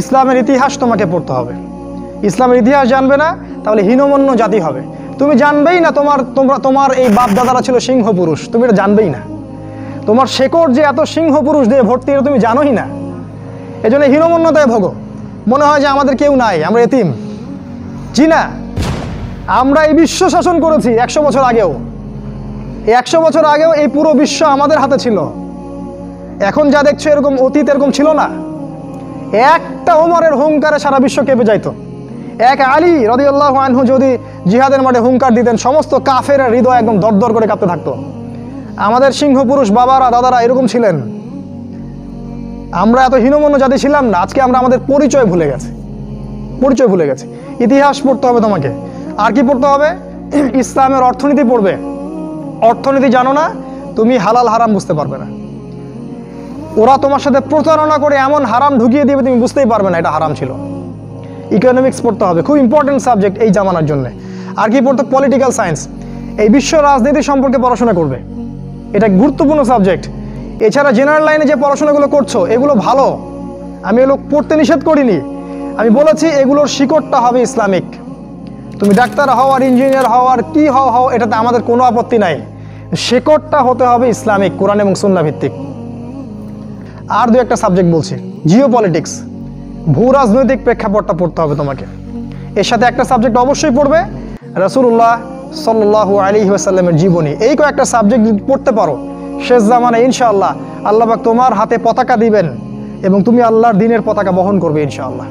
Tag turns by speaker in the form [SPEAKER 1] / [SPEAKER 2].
[SPEAKER 1] ইসলামের ইতিহাস তোমাকে পড়তে হবে। ইসলামের ইতিহাস জানবে না, তাহলে হীনমন্য জাতি হবে। তুমি জানবেই না তোমার এই বাপ দাদারা ছিল সিংহ পুরুষ, তুমি এটা জানবেই না। তোমার শেকড় যে এত সিংহ পুরুষ দিয়ে ভর্তি, এটা তুমি জানোই না। এই জন্য হীনমন্যতায় ভোগো, মনে হয় যে আমাদের কেউ নাই, আমরা এতিম। জি না, আমরা এই বিশ্ব শাসন করেছি 100 বছর আগেও। এই 100 বছর আগেও এই পুরো বিশ্ব আমাদের হাতে ছিল। এখন যা দেখছো এরকম অতীত এরকম ছিল না। একটা ওমরের হুঙ্কারে সারা বিশ্ব কেঁপে যাইতো। এক আলী রাদিয়াল্লাহু আনহু যদি জিহাদের মাঠে হুঙ্কার দিতেন, সমস্ত কাফের হৃদয় একদম দরদর করে কাঁপতে থাকতো। আমাদের সিংহ পুরুষ বাবারা দাদারা এরকম ছিলেন। আমরা এত হীনমন্য জাতি ছিলাম না। আজকে আমরা আমাদের পরিচয় ভুলে গেছি। ইতিহাস পড়তে হবে তোমাকে। আর কি পড়তে হবে? ইসলামের অর্থনীতি পড়বে। অর্থনীতি জানো না, তুমি হালাল হারাম বুঝতে পারবে না। ওরা তোমার সাথে প্রতারণা করে এমন হারাম ঢুকিয়ে দিবে, তুমি বুঝতেই পারবে না এটা হারাম ছিল। ইকোনমিক্স পড়তে হবে, খুব ইম্পর্টেন্ট সাবজেক্ট এই জামানার জন্য। আর কি পড়তে? পলিটিক্যাল সায়েন্স, এই বিশ্ব রাজনীতি সম্পর্কে পড়াশোনা করবে। এটা গুরুত্বপূর্ণ সাবজেক্ট। এছাড়া জেনারেল লাইনে যে পড়াশোনাগুলো করছো এগুলো ভালো, আমি এগুলো পড়তে নিষেধ করিনি। আমি বলেছি এগুলোর শিকড়টা হবে ইসলামিক। তুমি ডাক্তার হও আর ইঞ্জিনিয়ার হও আর কি হও, এটাতে আমাদের কোনো আপত্তি নাই। শিকড়টা হতে হবে ইসলামিক, কোরআন এবং সুন্নাহ ভিত্তিক। আর দু একটা সাবজেক্ট বলছি, জিও পলিটিক্স, ভূ রাজনৈতিক প্রেক্ষাপটটা পড়তে হবে তোমাকে। এর সাথে একটা সাবজেক্ট অবশ্যই পড়বে, রাসূলুল্লাহ সাল্লাল্লাহু আলাইহি ওয়াসাল্লামের জীবনী। এই কয়েকটা সাবজেক্ট পড়তে পারো, শেষ জামানায় ইনশাআল্লাহ আল্লাহ পাক তোমার হাতে পতাকা দিবেন এবং তুমি আল্লাহর দ্বীনের পতাকা বহন করবে ইনশাআল্লাহ।